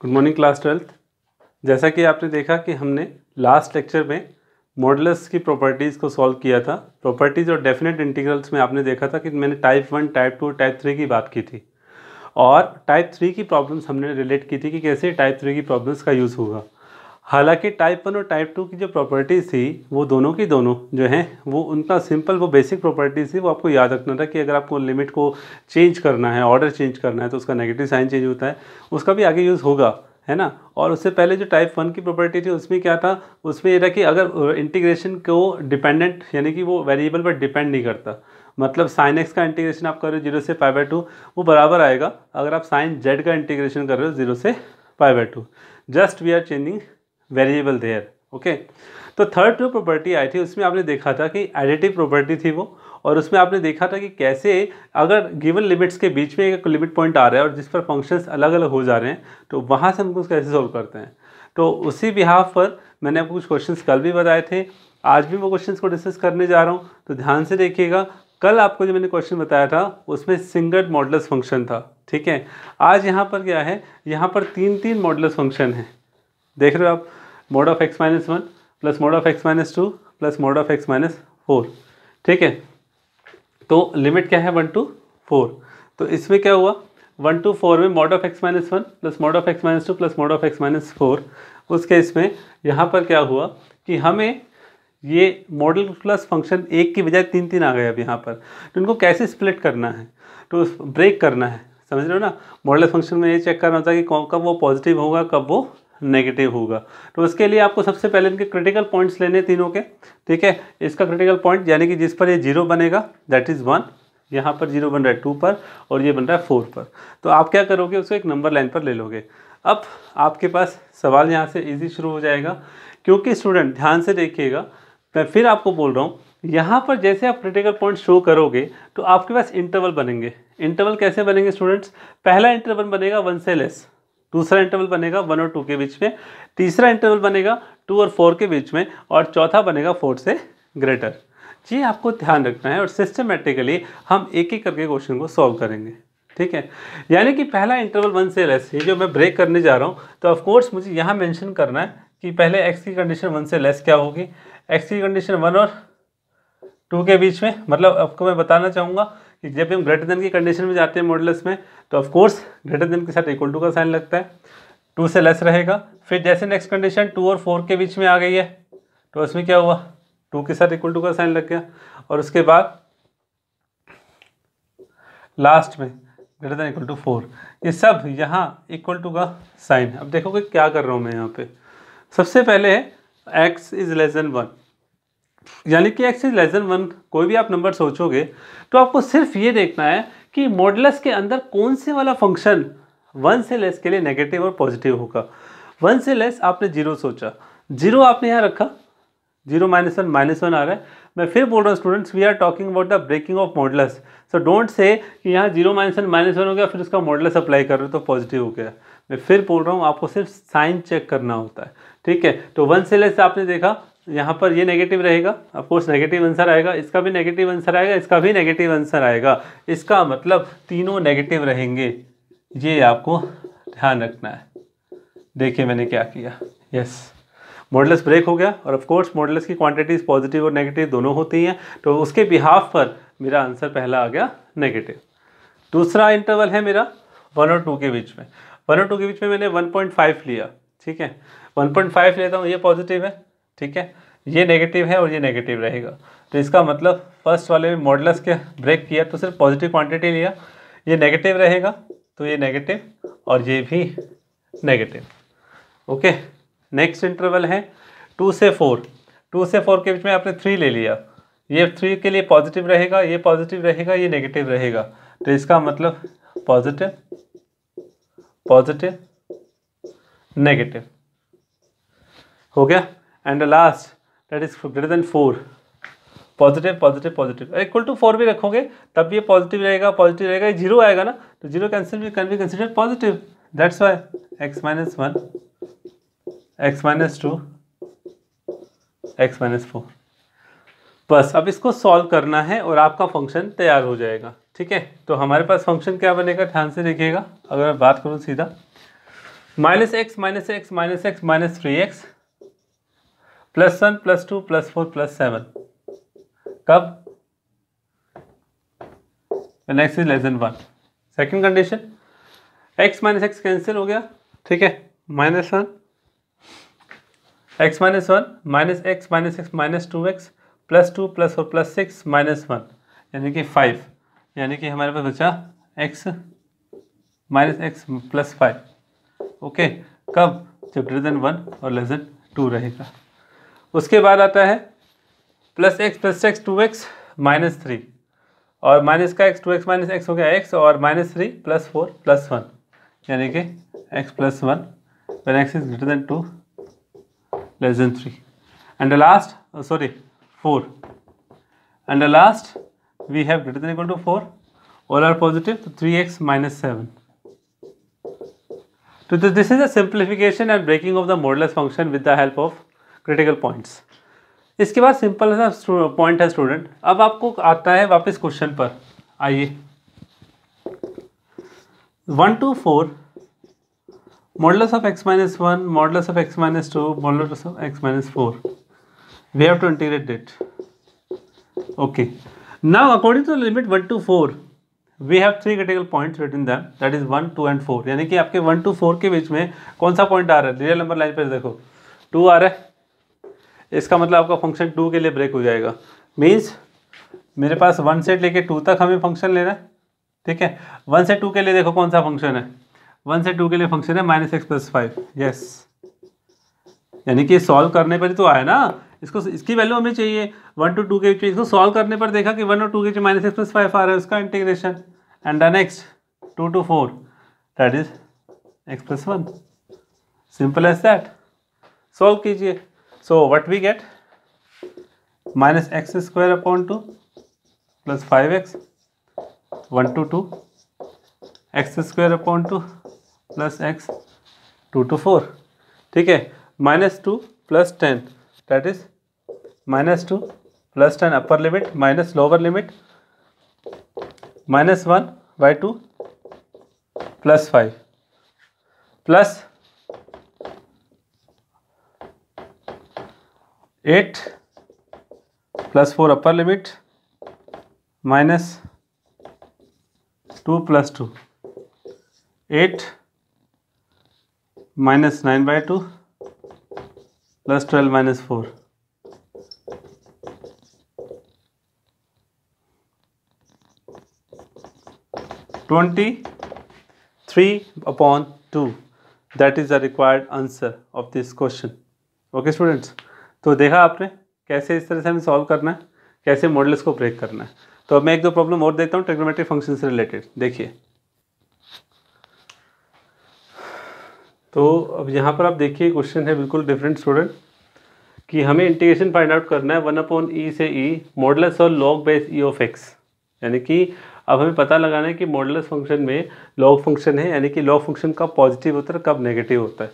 Good morning class 12th। जैसा कि आपने देखा कि हमने लास्ट लेक्चर में मॉडुलस की प्रॉपर्टीज़ को सॉल्व किया था। प्रॉपर्टीज़ और डेफिनेट इंटीग्रल्स में आपने देखा था कि मैंने टाइप 1, टाइप 2, टाइप 3 की बात की थी और टाइप 3 की प्रॉब्लम्स हमने रिलेट की थी कि कैसे टाइप 3 की प्रॉब्लम्स का यूज़ होगा। हालांकि टाइप 1 और टाइप 2 की जो प्रॉपर्टीज़ थी वो दोनों की दोनों जो हैं वो उनका सिंपल वो बेसिक प्रॉपर्टीज़ थी, वो आपको याद रखना था कि अगर आपको लिमिट को चेंज करना है, ऑर्डर चेंज करना है तो उसका नेगेटिव साइन चेंज होता है, उसका भी आगे यूज़ होगा, है ना। और उससे पहले जो टाइप 1 की प्रॉपर्टी थी उसमें क्या था, उसमें ये था कि अगर इंटीग्रेशन को डिपेंडेंट यानी कि वो वेरिएबल पर डिपेंड नहीं करता, मतलब साइन एक्स का इंटीग्रेशन आप कर रहे हो 0 से π/2 वो बराबर आएगा अगर आप साइन जेड का इंटीग्रेशन कर रहे हो 0 से π/2। Just we are changing variable there. Okay, तो थर्ड जो प्रॉपर्टी आई थी उसमें आपने देखा था कि एडिटिव प्रॉपर्टी थी वो, और उसमें आपने देखा था कि कैसे अगर गिवन लिमिट्स के बीच में एक लिमिट पॉइंट आ रहा है और जिस पर फंक्शंस अलग अलग हो जा रहे हैं तो वहाँ से हम उसको कैसे सॉल्व करते हैं। तो उसी बिहाफ पर मैंने आपको कुछ क्वेश्चंस कल भी बताए थे, आज भी वो क्वेश्चंस को डिस्कस करने जा रहा हूँ, तो ध्यान से देखिएगा। कल आपको जो मैंने क्वेश्चन बताया था उसमें सिंगल मॉडुलस फंक्शन था, ठीक है। आज यहाँ पर क्या है, यहाँ पर तीन मॉडुलस फंक्शन है, देख रहे हो आप। Mode of x minus 1 plus mode of x minus 2 plus mode of x minus 4, ठीक है। तो लिमिट क्या है 1 to 4, तो इसमें क्या हुआ 1 to 4 में mode of x minus 1 plus mode of x minus 2 plus mode of x minus 4। उस केस में यहाँ पर क्या हुआ कि हमें ये मॉडुलस फंक्शन एक की बजाय तीन आ गए अब यहाँ पर, तो इनको कैसे स्प्लिट करना है, तो ब्रेक करना है, समझ रहे हो ना। मॉडुलस फंक्शन में ये चेक करना होता है कि कब वो पॉजिटिव होगा कब वो नेगेटिव होगा। तो उसके लिए आपको सबसे पहले इनके क्रिटिकल पॉइंट्स लेने तीनों के, ठीक है। इसका क्रिटिकल पॉइंट यानी कि जिस पर ये 0 बनेगा दैट इज़ 1, यहाँ पर 0 बन रहा है 2 पर और ये बन रहा है 4 पर, तो आप क्या करोगे उसको एक नंबर लाइन पर ले लोगे। अब आपके पास सवाल यहाँ से ईजी शुरू हो जाएगा, क्योंकि स्टूडेंट ध्यान से देखिएगा, मैं फिर आपको बोल रहा हूँ यहाँ पर जैसे आप क्रिटिकल पॉइंट शो करोगे तो आपके पास इंटरवल बनेंगे। इंटरवल कैसे बनेंगे स्टूडेंट्स, पहला इंटरवल बनेगा 1 से लेस, दूसरा इंटरवल बनेगा 1 और 2 के बीच में, तीसरा इंटरवल बनेगा 2 और 4 के बीच में, और चौथा बनेगा 4 से ग्रेटर। जी आपको ध्यान रखना है और सिस्टमेटिकली हम एक एक करके क्वेश्चन को सॉल्व करेंगे, ठीक है। यानी कि पहला इंटरवल 1 से लेस, ये जो मैं ब्रेक करने जा रहा हूँ, तो ऑफकोर्स मुझे यहाँ मेंशन करना है कि पहले x की कंडीशन 1 से लेस क्या होगी, x की कंडीशन 1 और 2 के बीच में, मतलब आपको मैं बताना चाहूँगा कि जब हम ग्रेटर देन की कंडीशन में जाते हैं मॉडुलस में तो ऑफ कोर्स ग्रेटर देन के साथ इक्वल टू का साइन लगता है, 2 से लेस रहेगा। फिर जैसे नेक्स्ट कंडीशन 2 और 4 के बीच में आ गई है तो उसमें क्या हुआ, 2 के साथ इक्वल टू का साइन लग गया, और उसके बाद लास्ट में ग्रेटर देन इक्वल टू 4, ये सब यहाँ इक्वल टू का साइन। अब देखोगे क्या कर रहा हूँ मैं यहाँ पे, सबसे पहले है x इज लेस देन 1, यानी कि x इज लेस देन 1 कोई भी आप नंबर सोचोगे तो आपको सिर्फ ये देखना है कि मॉडुलस के अंदर कौन से वाला फंक्शन 1 से लेस के लिए नेगेटिव और पॉजिटिव होगा। 1 से लेस आपने 0 सोचा, 0 आपने यहाँ रखा, 0 -1 -1 आ रहा है। मैं फिर बोल रहा हूँ students, we are talking about the breaking of modulus, so don't say कि यहाँ 0 -1 -1 हो गया फिर उसका मॉडुलस अप्लाई कर रहे हो तो पॉजिटिव हो गया। मैं फिर बोल रहा हूँ आपको सिर्फ साइन चेक करना होता है, ठीक है। तो 1 से लेस आपने देखा, यहाँ पर ये नेगेटिव रहेगा, ऑफकोर्स नेगेटिव आंसर आएगा, इसका भी नेगेटिव आंसर आएगा, इसका भी नेगेटिव आंसर आएगा, इसका मतलब तीनों नेगेटिव रहेंगे, ये आपको ध्यान रखना है। देखिए मैंने क्या किया, यस मॉडुलस ब्रेक हो गया, और ऑफकोर्स मॉडुलस की क्वांटिटीज पॉजिटिव और नेगेटिव दोनों होती हैं, तो उसके बिहाफ पर मेरा आंसर पहला आ गया नेगेटिव। दूसरा इंटरवल है मेरा 1 और 2 के बीच में, 1 और 2 के बीच में मैंने 1.5 लिया, ठीक है। 1.5 लेता हूँ, ये पॉजिटिव है, ठीक है, ये नेगेटिव है और ये नेगेटिव रहेगा, तो इसका मतलब फर्स्ट वाले में मॉडुलस के ब्रेक किया तो सिर्फ पॉजिटिव क्वांटिटी लिया, ये नेगेटिव रहेगा तो ये नेगेटिव और ये भी नेगेटिव। ओके, नेक्स्ट इंटरवल है 2 से 4, 2 से 4 के बीच में आपने 3 ले लिया, ये 3 के लिए पॉजिटिव रहेगा, ये पॉजिटिव रहेगा, ये नेगेटिव रहेगा, तो इसका मतलब पॉजिटिव पॉजिटिव नेगेटिव हो गया। And the last that is greater than 4, positive positive positive, equal to 4 भी रखोगे तब भी ये पॉजिटिव रहेगा, ये 0 आएगा ना, तो 0 can be considered positive, that's why x - 1 x - 2 x - 4। बस अब इसको सॉल्व करना है और आपका फंक्शन तैयार हो जाएगा, ठीक है। तो हमारे पास फंक्शन क्या बनेगा, ध्यान से देखिएगा। अगर मैं बात करूँ सीधा minus x minus x minus x minus 3x +1 +2 +4 +7 कब? x is less than 1। Second condition, x minus x cancel हो गया, ठीक है, -1 x minus 1 minus x minus 2x +2 +4 +6 -1 यानी कि 5, यानी कि हमारे पास बचा x माइनस एक्स +5। ओके, कब? जब ग्रेटर देन 1 और लेस देन 2 रहेगा। उसके बाद आता है +x +x 2x -3 और माइनस का x 2x माइनस x हो गया x और -3 +4 +1 यानी कि x +1 when x is greater than 2 less than 3 and the last 4 and the last we have greater than equal to 4, all are positive, so 3x -7. So this is a simplification and breaking of the modulus function with the help of critical points. इसके बाद simple सा point है student. अब आपको आता है वापस question पर, आइए 1 to 4 modulus of x minus 1 modulus of x minus 2 modulus of x minus 4, we have to integrate it. Okay, now according to the limit 1 to 4 we have 3 critical points written them, that is 1 2 and 4। यानी कि आपके 1 to 4 के बीच में कौन सा point आ रहा है? Real number line पर देखो 2 आ रहा है, इसका मतलब आपका फंक्शन 2 के लिए ब्रेक हो जाएगा। मीन्स मेरे पास 1 से लेके 2 तक हमें फंक्शन लेना है, ठीक है। 1 से 2 के लिए देखो कौन सा फंक्शन है, 1 से 2 के लिए फंक्शन है -x + 5। यस, यानी कि सॉल्व करने पर ही तो आया ना, इसको इसकी वैल्यू हमें चाहिए 1 to 2 के बीच में। इसको सॉल्व करने पर देखा कि 1 और 2 के बीच -x + 5 आ रहा है, उसका integration and the next 2 to 4 that is x + 1, simple as that. Solve कीजिए। So what we get? -x² + 5x 1 to 2 x² + x 2 to 4, ठीक है। -2 + 10 that is -2 + 10 upper limit minus lower limit -1/2 + 5 plus 8 + 4 upper limit -2 + 2 8 -9/2 + 12 - 4 23/2 that is the required answer of this question. Okay students, तो देखा आपने कैसे इस तरह से हमें सॉल्व करना है, कैसे मॉडल्स को ब्रेक करना है। तो अब मैं एक दो प्रॉब्लम और देता हूँ ट्रिग्नोमेट्रिक फंक्शन से रिलेटेड। देखिए, तो अब यहाँ पर आप देखिए क्वेश्चन है बिल्कुल डिफरेंट स्टूडेंट, कि हमें इंटीग्रेशन फाइंड आउट करना है 1/e से e मॉडल्स और log base e of x। यानी कि अब हमें पता लगाना है कि मॉडल्स फंक्शन में log फंक्शन है, यानी कि log फंक्शन कब पॉजिटिव होता है कब नेगेटिव होता है।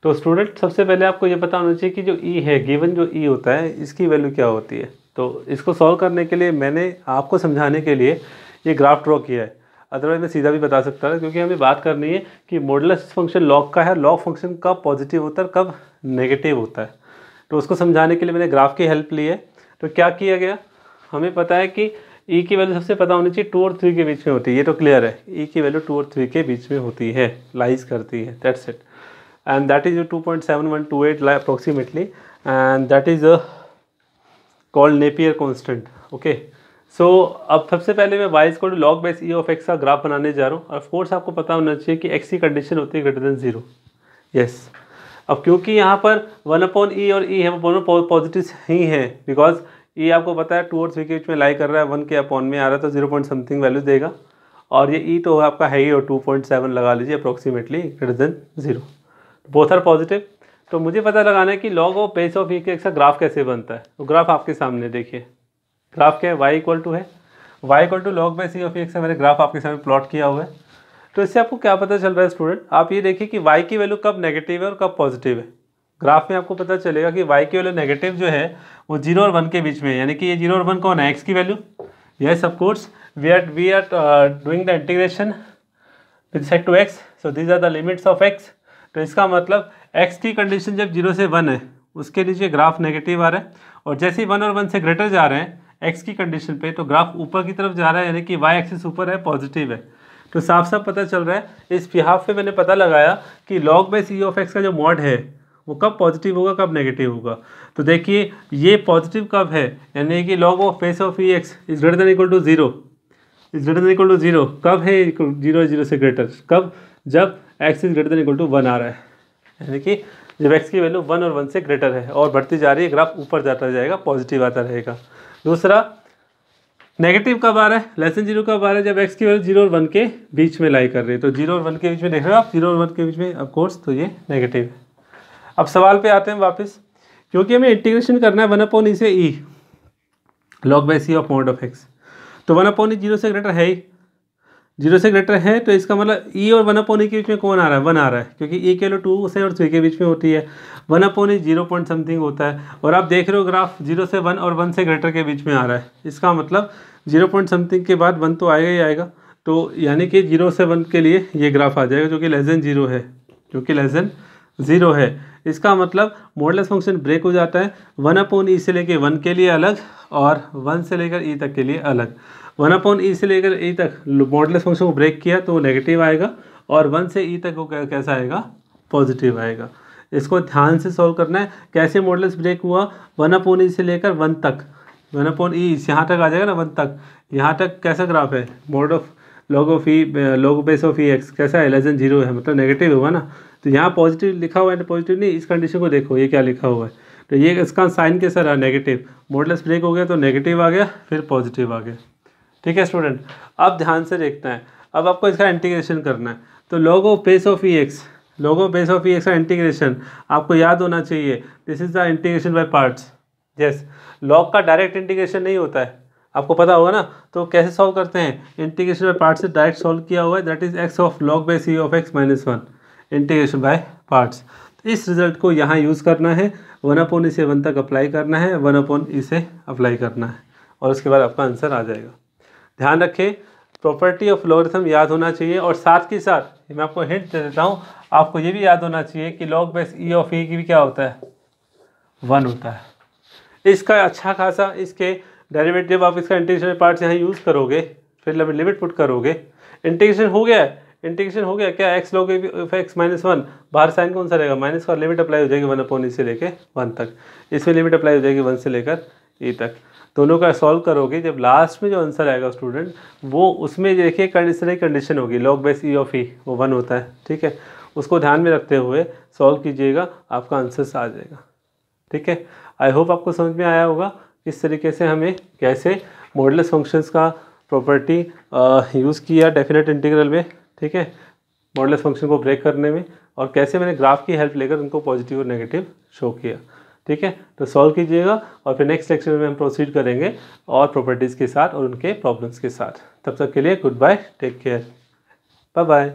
तो स्टूडेंट सबसे पहले आपको ये पता होना चाहिए कि जो e है, गिवन जो e होता है, इसकी वैल्यू क्या होती है। तो इसको सॉल्व करने के लिए मैंने आपको समझाने के लिए ये ग्राफ ड्रॉ किया है, अदरवाइज मैं सीधा भी बता सकता था, क्योंकि हमें बात करनी है कि मॉडुलस फंक्शन log का है, log फंक्शन कब पॉजिटिव होता है कब नेगेटिव होता है। तो उसको समझाने के लिए मैंने ग्राफ की हेल्प ली है। तो क्या किया गया, हमें पता है कि e की वैल्यू सबसे पता होनी चाहिए 2 और 3 के बीच में होती है, ये तो क्लियर है। e की वैल्यू 2 और 3 के बीच में होती है, लाइज करती है, that's it. And that is 2.7128 approximately, and that is called Napier constant. Okay, so अब सबसे पहले मैं y को log base e of x का ग्राफ बनाने जा रहा हूँ। ऑफ कोर्स आपको पता होना चाहिए कि x की कंडीशन होती है ग्रेटर देन 0। यस, अब क्योंकि यहाँ पर 1/e और e है वो दोनों पॉजिटिव ही हैं, बिकॉज e आपको पता है 2 और 3 के बीच में लाई कर रहा है, 1 के अपॉन में आ रहा है, तो 0 पॉइंट समथिंग वैल्यू देगा। और ये e तो आपका है ही, और 2.7 लगा लीजिए approximately greater than 0, both are positive. तो मुझे पता लगाना है कि log of base of e का ग्राफ कैसे बनता है। तो ग्राफ आपके सामने देखिए, ग्राफ क्या है, y इक्वल टू है y equal to log base e of x है, मैंने ग्राफ आपके सामने प्लॉट किया हुआ है। तो इससे आपको क्या पता चल रहा है स्टूडेंट, आप ये देखिए कि y की वैल्यू कब नेगेटिव है और कब पॉजिटिव है। ग्राफ में आपको पता चलेगा कि y की वैल्यू नेगेटिव जो है वो 0 और 1 के बीच में, यानी कि ये 0 और 1 कौन है, x की value. Yes of course, we are doing the integration with respect to x, so these are the limits of x, तो इसका मतलब x की कंडीशन जब 0 से 1 है उसके नीचे ग्राफ नेगेटिव आ रहा है, और जैसे ही 1 और 1 से ग्रेटर जा रहे हैं x की कंडीशन पे तो ग्राफ ऊपर की तरफ जा रहा है, यानी कि y एक्सिस ऊपर है, पॉजिटिव है। तो साफ साफ पता चल रहा है इस बिहाफ पे मैंने पता लगाया कि log base e of x का जो मॉड है वो कब पॉजिटिव होगा कब नेगेटिव होगा। तो देखिए ये पॉजिटिव कब है, यानी कि log of base of e x is greater than equal to 0, is greater than equal to 0 कब है, 0 से ग्रेटर कब, जब x is greater than equal to 1 आ रहा है, यानी कि जब x की वैल्यू 1 और 1 से ग्रेटर है और बढ़ती जा रही है, ग्राफ ऊपर जाता जाएगा, पॉजिटिव आता रहेगा। दूसरा नेगेटिव कब आ रहा है, लेस देन 0 कब आ रहा है, जब x की वैल्यू 0 और 1 के बीच में लाई कर रही है। तो 0 और 1 के बीच में देख रहे हो आप, 0 और 1 के बीच में ऑफ कोर्स, तो ये नेगेटिव है। अब सवाल पे आते हैं वापस, क्योंकि हमें इंटीग्रेशन करना है 1/e से e log base e of mod of x, तो 1/e 0 से ग्रेटर है ही, 0 से ग्रेटर है, तो इसका मतलब e और 1/e के बीच में कौन आ रहा है, 1 आ रहा है, क्योंकि e के वैल्यू 2 से और 3 के बीच में होती है, 1/e 0 पॉइंट समथिंग होता है, और आप देख रहे हो ग्राफ 0 से 1 और 1 से ग्रेटर के बीच में आ रहा है, इसका मतलब 0 पॉइंट समथिंग के बाद 1 तो आएगा ही आएगा, तो यानी कि 0 से 1 के लिए ये ग्राफ आ जाएगा जो कि लेस देन 0 है, जो कि लेस देन 0 है। इसका मतलब मॉडुलस फंक्शन ब्रेक हो जाता है, 1/e से लेकर 1 के लिए अलग और 1 से लेकर e तक के लिए अलग। 1/e से लेकर e तक मॉडुलस फंक्शन को ब्रेक किया तो वो नेगेटिव आएगा, और 1 से e तक वो कैसा आएगा, पॉजिटिव आएगा। इसको ध्यान से सॉल्व करना है, कैसे मॉडुलस ब्रेक हुआ, 1/e से लेकर 1 तक, 1/e यहाँ तक आ जाएगा ना, 1 तक, यहाँ तक कैसा ग्राफ है, mod of log base of e x कैसा है, लेस देन 0 है, मतलब नेगेटिव होगा ना। तो यहाँ पॉजिटिव लिखा हुआ है, पॉजिटिव नहीं, इस कंडीशन को देखो ये क्या लिखा हुआ है, तो ये इसका साइन कैसा रहा, नेगेटिव, मॉडुलस ब्रेक हो गया तो नेगेटिव आ गया, फिर पॉजिटिव आ गया। ठीक है स्टूडेंट, अब ध्यान से देखना है, अब आपको इसका इंटीग्रेशन करना है। तो log of base of e x, log of base of e x का इंटीग्रेशन आपको याद होना चाहिए, this is the integration by parts. Yes, log का डायरेक्ट इंटीग्रेशन नहीं होता है, आपको पता होगा ना। तो कैसे सॉल्व करते हैं, इंटीग्रेशन बाय पार्ट्स से डायरेक्ट सॉल्व किया हुआ है, that is x of log base e of x minus 1, integration by parts. तो इस रिजल्ट को यहाँ यूज़ करना है, 1/e से 1 तक अप्लाई करना है, 1/e से अप्लाई करना है, और उसके बाद आपका आंसर आ जाएगा। ध्यान रखें, प्रॉपर्टी ऑफ लॉगरिथम याद होना चाहिए, और साथ ही साथ मैं आपको हिंट दे देता हूँ, आपको ये भी याद होना चाहिए कि log base e of e की भी क्या होता है, 1 होता है। इसका अच्छा खासा इसके डेरिवेटिव आप इसका इंटीग्रेशन पार्ट्स यहाँ यूज़ करोगे, फिर लिमिट पुट करोगे, इंटीग्रेशन हो गया है, इंटीग्रेशन हो गया क्या, x log of x minus 1, बाहर साइन कौन सा रहेगा, माइनस का, लिमिट अप्लाई हो जाएगी 1/e से लेकर 1 तक, इसमें लिमिट अप्लाई हो जाएगी 1 से लेकर e तक। दोनों का सॉल्व करोगे, जब लास्ट में जो आंसर आएगा स्टूडेंट, वो उसमें देखिए इस तरह की कंडीशन होगी, log base e of e वो 1 होता है। ठीक है, उसको ध्यान में रखते हुए सॉल्व कीजिएगा, आपका आंसर आ जाएगा। ठीक है, आई होप आपको समझ में आया होगा किस तरीके से हमें कैसे मॉडुलस फंक्शंस का प्रॉपर्टी यूज़ किया डेफिनेट इंटीग्रल में। ठीक है, मॉडुलस फंक्शन को ब्रेक करने में, और कैसे मैंने ग्राफ की हेल्प लेकर उनको पॉजिटिव और नेगेटिव शो किया। ठीक है, तो सॉल्व कीजिएगा, और फिर नेक्स्ट लेक्चर में हम प्रोसीड करेंगे और प्रॉपर्टीज़ के साथ और उनके प्रॉब्लम्स के साथ। तब तक के लिए good bye, take care, bye bye.